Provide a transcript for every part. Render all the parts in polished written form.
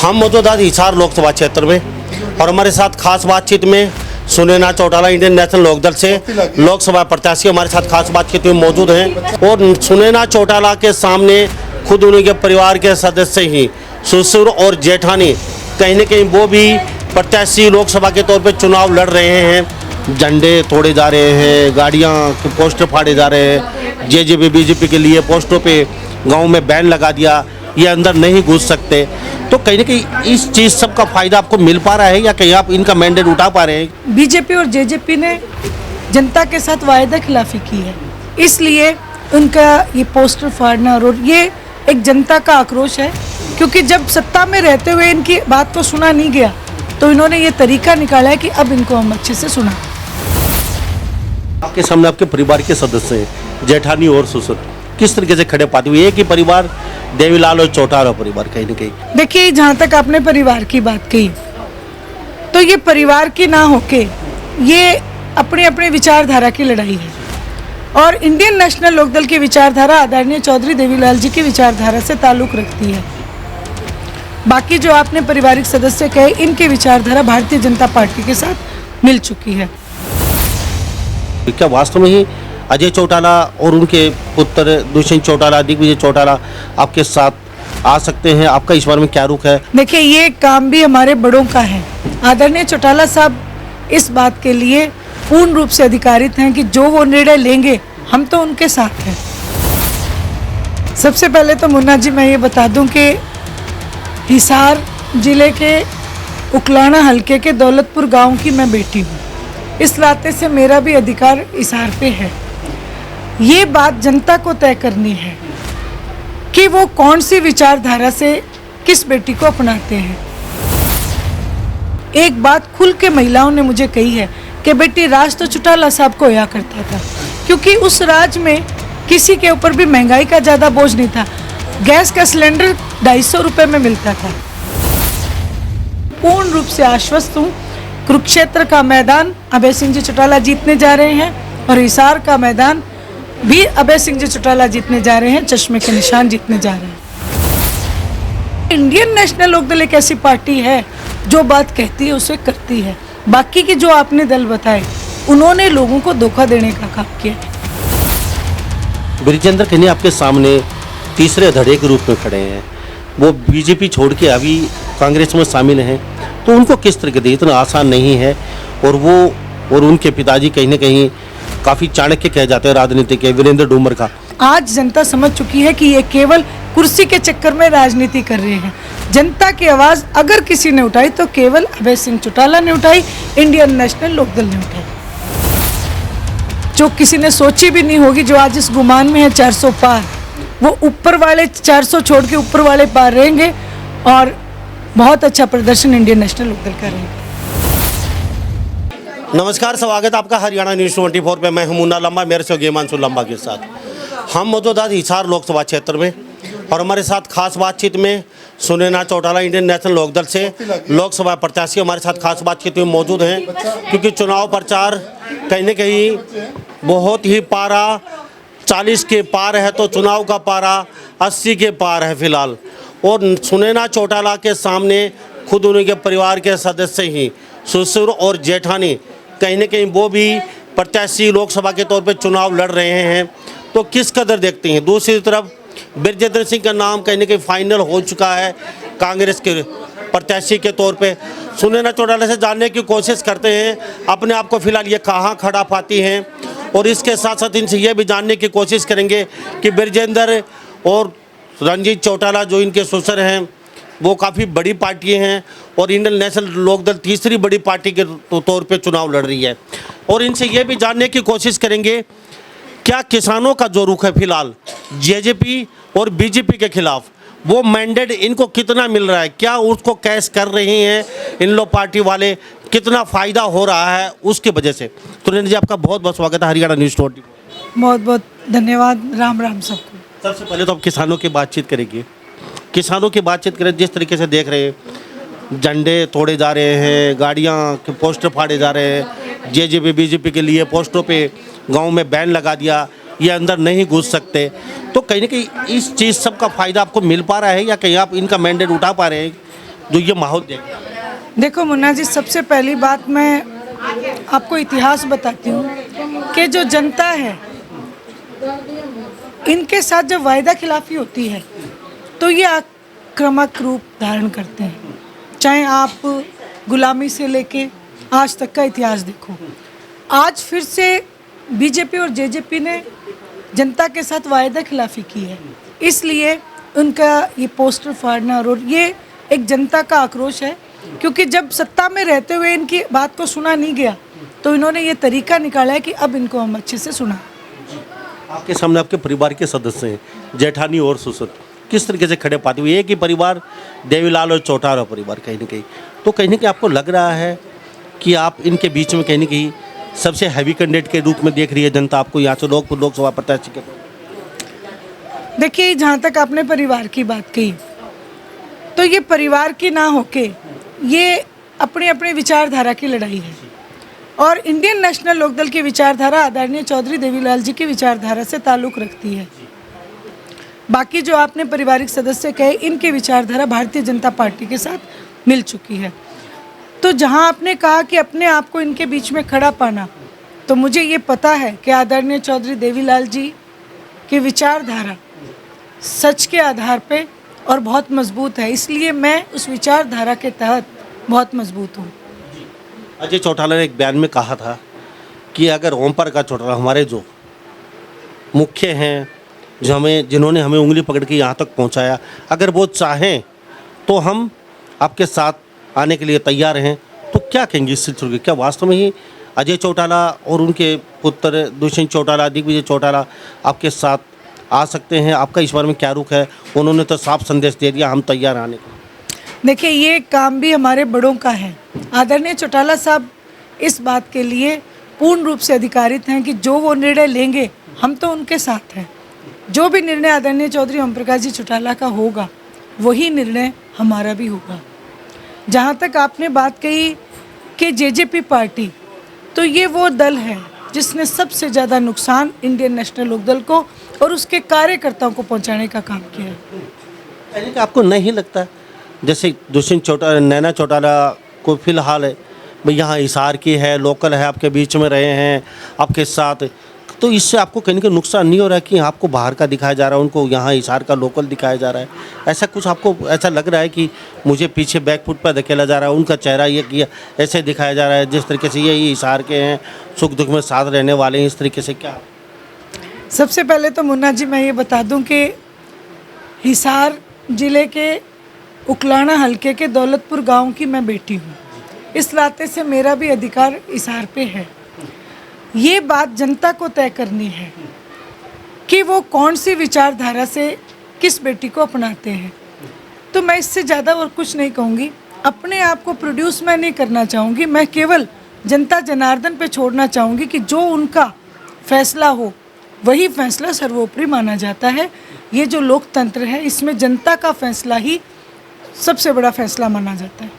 हम मौजूदा हिसार लोकसभा क्षेत्र में और हमारे साथ खास बातचीत में सुनैना चौटाला इंडियन नेशनल लोकदल से लोकसभा प्रत्याशी हमारे साथ खास बातचीत में मौजूद हैं। और सुनैना चौटाला के सामने खुद उनके परिवार के सदस्य ही ससुर और जेठानी कहीं न कहीं वो भी प्रत्याशी लोकसभा के तौर पे चुनाव लड़ रहे हैं। झंडे तोड़े जा रहे हैं, गाड़ियाँ के पोस्टर फाड़े जा रहे हैं। जेजेपी बीजेपी के लिए पोस्टरों पे गाँव में बैन लगा दिया, ये अंदर नहीं घुस सकते। तो कहीं ना कहीं इस चीज़ सब का फायदा आपको मिल पा रहा है या कहीं आप इनका मैंडेट उठा पा रहे हैं? बीजेपी और जेजेपी ने जनता के साथ वायदा खिलाफी की है, इसलिए उनका ये पोस्टर फाड़ना और ये एक जनता का आक्रोश है। क्योंकि जब सत्ता में रहते हुए इनकी बात को सुना नहीं गया तो इन्होंने ये तरीका निकाला है कि अब इनको हम अच्छे से सुना। आपके सामने आपके परिवार के सदस्य हैं, जेठानी और ससुर, किस तरीके से खड़े पाते हुए एक ही परिवार देवीलाल और चौटाला परिवार कहीं ना कहीं? देखिए, जहाँ तक आपने परिवार की बात कही तो ये परिवार की ना होके ये अपने अपने विचारधारा की लड़ाई है। और इंडियन नेशनल लोकदल की विचारधारा आदरणीय चौधरी देवीलाल जी की विचारधारा से ताल्लुक़ रखती है। बाकी जो आपने पारिवारिक सदस्य कहे, इनकी विचारधारा भारतीय जनता पार्टी के साथ मिल चुकी है। क्या वास्तव में ही अजय चौटाला और उनके पुत्र दुष्यंत चौटाला, दिग्विजय चौटाला आपके साथ आ सकते हैं? आपका इस बारे में क्या रुख है? देखिए, ये काम भी हमारे बड़ों का है। आदरणीय चौटाला साहब इस बात के लिए पूर्ण रूप से अधिकारित हैं कि जो वो निर्णय लेंगे हम तो उनके साथ हैं। सबसे पहले तो मुन्ना जी मैं ये बता दूं कि हिसार जिले के उकलाना हलके के दौलतपुर गांव की मैं बेटी हूँ। इस नाते से मेरा भी अधिकार हिसार पे है। ये बात जनता को तय करनी है कि वो कौन सी विचारधारा से किस बेटी को अपनाते हैं। एक बात खुल के महिलाओं ने मुझे कही है कि बेटी, राज तो चौटाला साहब को होया करता था, क्योंकि उस राज में किसी के ऊपर भी महंगाई का ज़्यादा बोझ नहीं था। गैस का सिलेंडर 250 रुपये में मिलता था। पूर्ण रूप से आश्वस्त हूँ, कुरुक्षेत्र का मैदान अभय सिंह जी चौटाला जीतने जा रहे हैं और हिसार का मैदान भी अभय सिंह जी चौटाला जीतने जा रहे हैं, चश्मे के निशान जीतने जा रहे हैं। इंडियन नेशनल लोकदल एक ऐसी पार्टी है जो बात कहती है उसे करती है। बाकी के जो आपने दल बताए, उन्होंने लोगों को धोखा देने का काम किया। ब्रिजेंद्र कन्हैया आपके सामने तीसरे धड़े के रूप में खड़े हैं। वो बीजेपी छोड़ के अभी कांग्रेस में शामिल हैं, तो उनको किस तरीके से, इतना आसान नहीं है। और वो और उनके पिताजी कहीं ना कहीं काफ़ी चाणक्य कहे जाते हैं राजनीति के, वीरेंद्र डूमर का। आज जनता समझ चुकी है कि ये केवल कुर्सी के चक्कर में राजनीति कर रहे हैं। जनता की आवाज़ अगर किसी ने उठाई तो केवल अभय सिंह चौटाला ने उठाई, इंडियन नेशनल लोकदल ने उठाई। जो किसी ने सोची भी नहीं होगी, जो आज इस गुमान में है 400 पार, वो ऊपर वाले 400 छोड़ के ऊपर वाले पार रहेंगे और बहुत अच्छा प्रदर्शन इंडियन नेशनल लोकदल का रहेगा। नमस्कार, स्वागत आपका हरियाणा न्यूज़ 24 पे। मैं हूं मुन्ना लंबा, मेरे से गेमांशु लंबा के साथ। हम मौजूदा हिसार लोकसभा क्षेत्र में और हमारे साथ खास बातचीत में सुनैना चौटाला इंडियन नेशनल लोकदल से लोकसभा प्रत्याशी हमारे साथ खास बातचीत में मौजूद हैं। क्योंकि चुनाव प्रचार कहीं न कहीं बहुत ही पारा 40 के पार है, तो चुनाव का पारा 80 के पार है फिलहाल। और सुनैना चौटाला के सामने खुद उनके परिवार के सदस्य ही ससुर और जेठानी कहीं न कहीं वो भी प्रत्याशी लोकसभा के तौर पे चुनाव लड़ रहे हैं। तो किस कदर देखते हैं? दूसरी तरफ ब्रिजेंद्र सिंह का नाम कहीं न कहीं फाइनल हो चुका है कांग्रेस के प्रत्याशी के तौर पे। सुनैना चौटाला से जानने की कोशिश करते हैं अपने आप को फिलहाल ये कहाँ खड़ा पाती हैं, और इसके साथ साथ इनसे ये भी जानने की कोशिश करेंगे कि ब्रिजेंद्र और रंजीत चौटाला जो इनके ससुर हैं वो काफ़ी बड़ी पार्टी हैं और इंडियन नेशनल लोकदल तीसरी बड़ी पार्टी के तौर पे चुनाव लड़ रही है। और इनसे ये भी जानने की कोशिश करेंगे क्या किसानों का जो रुख है फिलहाल जेजेपी और बीजेपी के खिलाफ, वो मैंडेट इनको कितना मिल रहा है, क्या उसको कैश कर रही हैं इन लोग पार्टी वाले, कितना फ़ायदा हो रहा है उसकी वजह से। तो जी, आपका बहुत बहुत स्वागत है हरियाणा न्यूज़ 24। बहुत बहुत धन्यवाद। राम राम सबको। सबसे पहले तो आप किसानों की बातचीत करेंगे। किसानों की बातचीत करें, जिस तरीके से देख रहे हैं झंडे तोड़े जा रहे हैं, गाड़ियाँ के पोस्टर फाड़े जा रहे हैं, जेजेपी बीजेपी के लिए पोस्टरों पे गांव में बैन लगा दिया, ये अंदर नहीं घुस सकते। तो कहीं ना कहीं इस चीज़ सब का फ़ायदा आपको मिल पा रहा है या कहीं आप इनका मैंडेट उठा पा रहे हैं? जो ये माहौल देख रहे हैं? देखो मुन्ना जी, सबसे पहली बात मैं आपको इतिहास बताती हूँ कि जो जनता है, इनके साथ जब वायदा खिलाफी होती है तो ये आक्रामक रूप धारण करते हैं। चाहे आप गुलामी से लेके आज तक का इतिहास देखो। आज फिर से बीजेपी और जेजेपी ने जनता के साथ वायदा खिलाफी की है, इसलिए उनका ये पोस्टर फाड़ना और ये एक जनता का आक्रोश है, क्योंकि जब सत्ता में रहते हुए इनकी बात को सुना नहीं गया तो इन्होंने ये तरीका निकाला है कि अब इनको हम अच्छे से सुना। आपके सामने आपके परिवार के सदस्य हैं, जेठानी और ससुर, किस तरीके से खड़े पाते हुए, एक ही परिवार देवीलाल और चौटाला परिवार, कहीं ना कहीं आपको लग रहा है कि आप इनके बीच में कहीं ना कहीं सबसे हैवी कैंडिडेट के रूप में देख रही है जनता आपको यहाँ से लोकसभा प्रत्याशी के? देखिए, जहाँ तक आपने परिवार की बात कही, तो ये परिवार की ना होके ये अपनी अपनी विचारधारा की लड़ाई है, और इंडियन नेशनल लोकदल की विचारधारा आदरणीय चौधरी देवीलाल जी की विचारधारा से ताल्लुक़ रखती है। बाकी जो आपने पारिवारिक सदस्य कहे, इनकी विचारधारा भारतीय जनता पार्टी के साथ मिल चुकी है। तो जहां आपने कहा कि अपने आप को इनके बीच में खड़ा पाना, तो मुझे ये पता है कि आदरणीय चौधरी देवीलाल जी की विचारधारा सच के आधार पे और बहुत मजबूत है, इसलिए मैं उस विचारधारा के तहत बहुत मजबूत हूँ। अजय चौटाला ने एक बयान में कहा था कि अगर ओम प्रकाश चौटाला, हमारे जो मुख्य हैं, जिन्होंने हमें उंगली पकड़ के यहाँ तक पहुँचाया, अगर वो चाहें तो हम आपके साथ आने के लिए तैयार हैं। तो क्या कहेंगे इस सिलसिले में? क्या वास्तव में ही अजय चौटाला और उनके पुत्र दुष्यंत चौटाला, दिग्विजय चौटाला आपके साथ आ सकते हैं? आपका इस बारे में क्या रुख है? उन्होंने तो साफ संदेश दे दिया, हम तैयार आने को। देखिए, ये काम भी हमारे बड़ों का है। आदरणीय चौटाला साहब इस बात के लिए पूर्ण रूप से अधिकारित हैं कि जो वो निर्णय लेंगे हम तो उनके साथ हैं। जो भी निर्णय आदरणीय चौधरी ओम प्रकाश जी चौटाला का होगा, वही निर्णय हमारा भी होगा। जहाँ तक आपने बात कही कि जेजेपी पार्टी, तो ये वो दल है जिसने सबसे ज़्यादा नुकसान इंडियन नेशनल लोकदल को और उसके कार्यकर्ताओं को पहुँचाने का काम किया है। यानी कि आपको नहीं लगता जैसे दुष्यंत चौटाला, नैना चौटाला को फिलहाल भाई यहाँ हिसार की है, लोकल है, आपके बीच में रहे हैं आपके साथ, तो इससे आपको कहीं ना कहीं नुकसान नहीं हो रहा है कि आपको बाहर का दिखाया जा रहा है, उनको यहाँ हिसार का लोकल दिखाया जा रहा है? ऐसा कुछ आपको ऐसा लग रहा है कि मुझे पीछे बैकफुट पर धकेला जा रहा है, उनका चेहरा ये किया ऐसे दिखाया जा रहा है जिस तरीके से ये हिसार के हैं, सुख दुख में साथ रहने वाले हैं, इस तरीके से? क्या सबसे पहले तो मुन्ना जी मैं ये बता दूं कि हिसार ज़िले के उकलाना हलके के दौलतपुर गांव की मैं बेटी हूँ। इस नाते से मेरा भी अधिकार हिसार पे है। ये बात जनता को तय करनी है कि वो कौन सी विचारधारा से किस बेटी को अपनाते हैं। तो मैं इससे ज़्यादा और कुछ नहीं कहूँगी। अपने आप को प्रोड्यूस मैं नहीं करना चाहूँगी, मैं केवल जनता जनार्दन पे छोड़ना चाहूँगी कि जो उनका फैसला हो वही फैसला सर्वोपरि माना जाता है। ये जो लोकतंत्र है, इसमें जनता का फैसला ही सबसे बड़ा फैसला माना जाता है।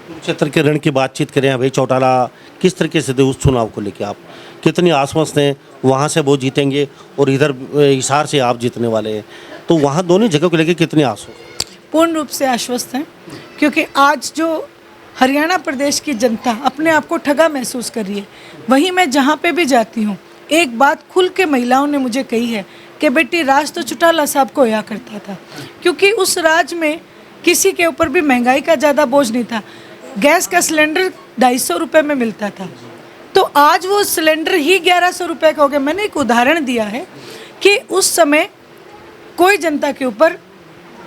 कुरुक्षेत्र के रण की बातचीत करें, भाई चौटाला किस तरीके से थे उस चुनाव को लेकर? आप कितनी आश्वस्त हैं वहाँ से वो जीतेंगे और इधर हिसार से आप जीतने वाले हैं, तो वहाँ दोनों जगह को लेकर कितनी आश्वस्त? पूर्ण रूप से आश्वस्त हैं, क्योंकि आज जो हरियाणा प्रदेश की जनता अपने आप को ठगा महसूस कर रही है, वहीं मैं जहाँ पे भी जाती हूँ एक बात खुल के महिलाओं ने मुझे कही है कि बेटी राज तो चौटाला साहब को होया करता था, क्योंकि उस राज में किसी के ऊपर भी महंगाई का ज़्यादा बोझ नहीं था। गैस का सिलेंडर 250 रुपये में मिलता था, तो आज वो सिलेंडर ही 1100 रुपये का हो गया। मैंने एक उदाहरण दिया है कि उस समय कोई जनता के ऊपर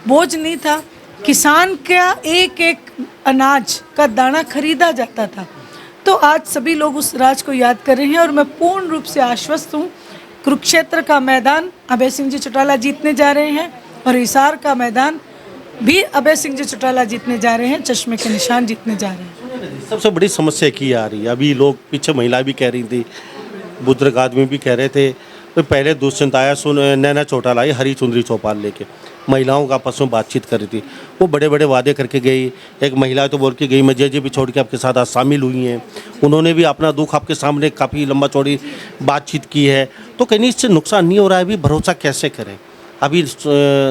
बोझ नहीं था, किसान का एक एक अनाज का दाना खरीदा जाता था। तो आज सभी लोग उस राज को याद कर रहे हैं और मैं पूर्ण रूप से आश्वस्त हूँ। कुरुक्षेत्र का मैदान अभय सिंह जी चौटाला जीतने जा रहे हैं और हिसार का मैदान भी अभय सिंह जी चौटाला जीतने जा रहे हैं, चश्मे के निशान जीतने जा रहे हैं। सबसे बड़ी समस्या की आ रही है, अभी लोग पीछे महिला भी कह रही थी, बुजुर्ग आदमी भी कह रहे थे, तो पहले दुष्यंत आया, नैना चौटाला आई हरी चुंदरी चौपाल लेके, महिलाओं का आपस में बातचीत कर रही थी, वो बड़े बड़े वादे करके गई। एक महिला तो बोल के गई मैं जेजेपी छोड़ के आपके साथ आज शामिल हुई हैं, उन्होंने भी अपना दुख आपके सामने काफ़ी लंबा चौड़ी बातचीत की है। तो कहीं इससे नुकसान नहीं हो रहा है? अभी भरोसा कैसे करें? अभी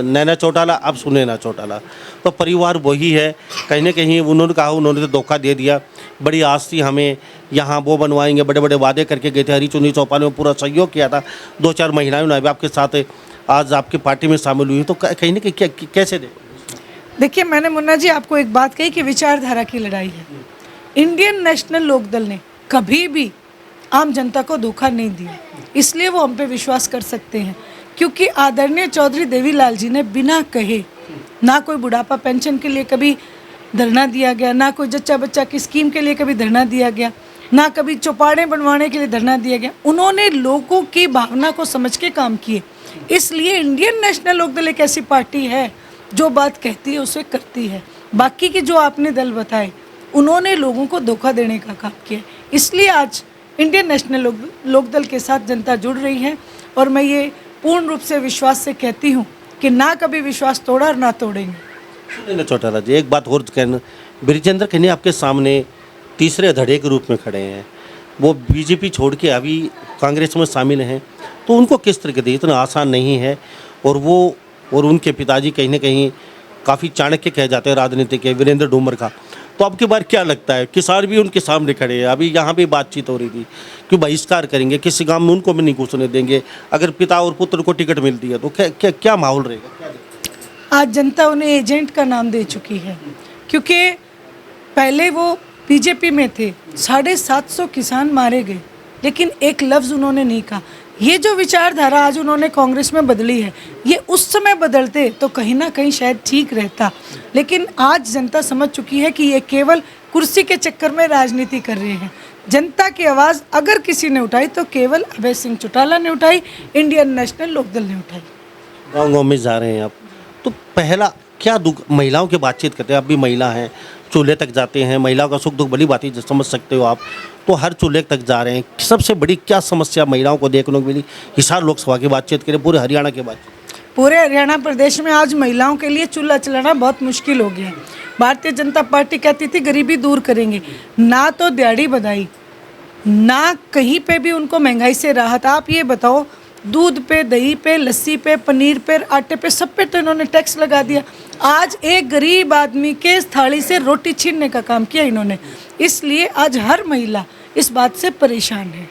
नैना चौटाला, अब सुनैना चौटाला। तो परिवार वही है, कहीं ना कहीं उन्होंने कहा उन्होंने तो धोखा दे दिया। बड़ी आस थी हमें, यहाँ वो बनवाएंगे, बड़े बड़े वादे करके गए थे, हरी चुनी चौपाल में पूरा सहयोग किया था। 2-4 महिलाएं भी आपके साथ आज आपकी पार्टी में शामिल हुई, तो कहीं ना कहीं कैसे दे? देखिए, मैंने मुन्ना जी आपको एक बात कही कि विचारधारा की लड़ाई है। इंडियन नेशनल लोकदल ने कभी भी आम जनता को धोखा नहीं दिया, इसलिए वो हम पे विश्वास कर सकते हैं। क्योंकि आदरणीय चौधरी देवीलाल जी ने बिना कहे ना कोई बुढ़ापा पेंशन के लिए कभी धरना दिया गया, ना कोई जच्चा बच्चा की स्कीम के लिए कभी धरना दिया गया, ना कभी चौपाड़े बनवाने के लिए धरना दिया गया। उन्होंने लोगों की भावना को समझ के काम किए। इसलिए इंडियन नेशनल लोकदल एक ऐसी पार्टी है जो बात कहती है उसे करती है। बाकी के जो आपने दल बताए, उन्होंने लोगों को धोखा देने का काम किया। इसलिए आज इंडियन नेशनल लोकदल के साथ जनता जुड़ रही है, और मैं ये पूर्ण रूप से विश्वास से कहती हूँ कि ना कभी विश्वास तोड़ा और ना तोड़ेंगे। सुनैना चौटाला जी, एक बात और कहना, ब्रिजेंद्र कन्या आपके सामने तीसरे धड़े के रूप में खड़े हैं। वो बीजेपी छोड़ के अभी कांग्रेस में शामिल हैं, तो उनको किस तरीके से, इतना आसान नहीं है। और वो और उनके पिताजी कहीं ना कहीं काफ़ी चाणक्य कहे जाते हैं राजनीति के, वीरेंद्र डूमर का। तो अब की बार क्या लगता है, किसान भी उनके सामने खड़े हैं, अभी यहाँ भी बातचीत हो रही थी कि बहिष्कार करेंगे, किसी गांव में उनको भी नहीं घुसने देंगे अगर पिता और पुत्र को टिकट मिलती है, तो क्या माहौल रहेगा? आज जनता उन्हें एजेंट का नाम दे चुकी है, क्योंकि पहले वो बीजेपी में थे, 750 किसान मारे गए, लेकिन एक लफ्ज़ उन्होंने नहीं कहा। ये जो विचारधारा आज उन्होंने कांग्रेस में बदली है, ये उस समय बदलते तो कहीं ना कहीं शायद ठीक रहता। लेकिन आज जनता समझ चुकी है कि ये केवल कुर्सी के चक्कर में राजनीति कर रहे हैं। जनता की आवाज़ अगर किसी ने उठाई तो केवल अभय सिंह चौटाला ने उठाई, इंडियन नेशनल लोकदल ने उठाई। गाँव में जा रहे हैं आप, तो पहला क्या दुख, महिलाओं की बातचीत करते हैं, आप भी महिला हैं, चूल्हे तक जाते हैं, महिलाओं का सुख दुख बड़ी बात है, समझ सकते हो आप, तो हर चूल्हे तक जा रहे हैं। सबसे बड़ी क्या समस्या महिलाओं को देखने को मिली? हिसार लोकसभा की बातचीत करें, पूरे हरियाणा की बात, पूरे हरियाणा प्रदेश में आज महिलाओं के लिए चूल्हा चलाना बहुत मुश्किल हो गया है। भारतीय जनता पार्टी कहती थी गरीबी दूर करेंगे, ना तो दिहाड़ी बधाई, ना कहीं पे भी उनको महंगाई से राहत। आप ये बताओ, दूध पे, दही पे, लस्सी पे, पनीर पे, आटे पे, सब पे तो इन्होंने टैक्स लगा दिया। आज एक गरीब आदमी के थाली से रोटी छीनने का काम किया इन्होंने। इसलिए आज हर महिला इस बात से परेशान है।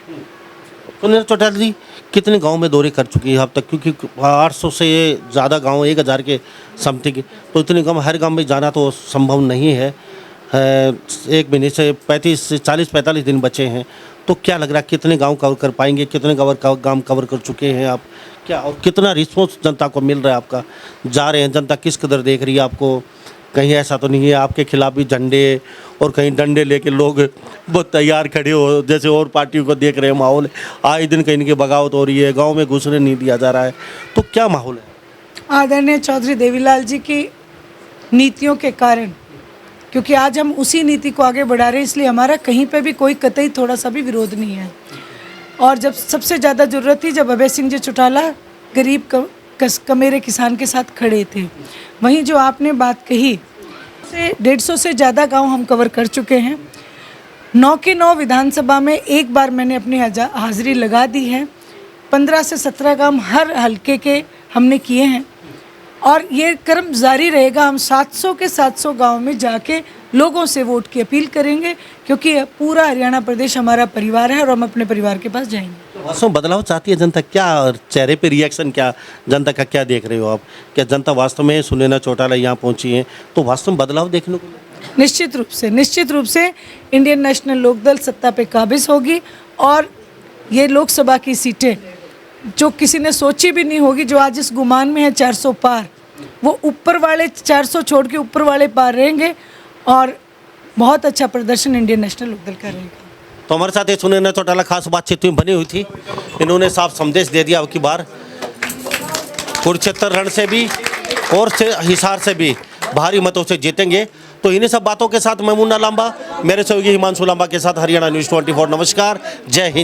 सुनैना चौटाला जी, कितने गांव में दौरे कर चुकी है अब तक? क्योंकि 800 से ज़्यादा गांव, 1000 के समथिंग, तो इतने गांव, हर गांव में जाना तो संभव नहीं है। एक महीने से 40-45 दिन बचे हैं, तो क्या लग रहा है कितने गांव कवर कर पाएंगे? कितने गांव कवर कर चुके हैं आप, क्या और कितना रिस्पॉन्स जनता को मिल रहा है आपका? जा रहे हैं, जनता किस कदर देख रही है आपको? कहीं ऐसा तो नहीं है आपके खिलाफ भी झंडे और कहीं डंडे लेके लोग बहुत तैयार खड़े हो, जैसे और पार्टियों को देख रहे हैं माहौल, आए दिन कहीं की बगावत हो रही है, गांव में घुसने नहीं दिया जा रहा है, तो क्या माहौल है? आदरणीय चौधरी देवीलाल जी की नीतियों के कारण, क्योंकि आज हम उसी नीति को आगे बढ़ा रहे हैं, इसलिए हमारा कहीं पे भी कोई कतई थोड़ा सा भी विरोध नहीं है। और जब सबसे ज़्यादा ज़रूरत थी, जब अभय सिंह जी चौटाला गरीब कमेरे किसान के साथ खड़े थे, वहीं जो आपने बात कही, 150 से ज़्यादा गांव हम कवर कर चुके हैं। 9 के 9 विधानसभा में एक बार मैंने अपनी हाज़िरी लगा दी है। 15 से 17 गांव हर हलके के हमने किए हैं, और ये क्रम जारी रहेगा। हम 700 के 700 गांव में जाके लोगों से वोट की अपील करेंगे, क्योंकि पूरा हरियाणा प्रदेश हमारा परिवार है और हम अपने परिवार के पास जाएंगे। वास्तव में बदलाव चाहती है जनता? क्या चेहरे पे रिएक्शन, क्या जनता का क्या देख रहे हो आप? क्या जनता वास्तव में सुनैना चौटाला यहाँ पहुँची है तो वास्तव में बदलाव देखने को? निश्चित रूप से इंडियन नेशनल लोकदल सत्ता पे काबिज होगी, और ये लोकसभा की सीटें जो किसी ने सोची भी नहीं होगी, जो आज इस गुमान में है 400 पार, वो ऊपर वाले 400 छोड़ के ऊपर वाले पार रहेंगे, और बहुत अच्छा प्रदर्शन इंडियन नेशनल लोकदल का रहेगा। तो हमारे साथ ये सुनैना चौटाला खास बातचीत में बनी हुई थी, इन्होंने साफ संदेश दे दिया अब की बार कुरुक्षेत्र रण से भी और हिसार से भी भारी मतों से जीतेंगे। तो इन्हीं सब बातों के साथ मैं मुन्ना लांबा, मेरे सहयोगी हिमांशु लांबा के साथ हरियाणा न्यूज़ 24। नमस्कार, जय हिंद।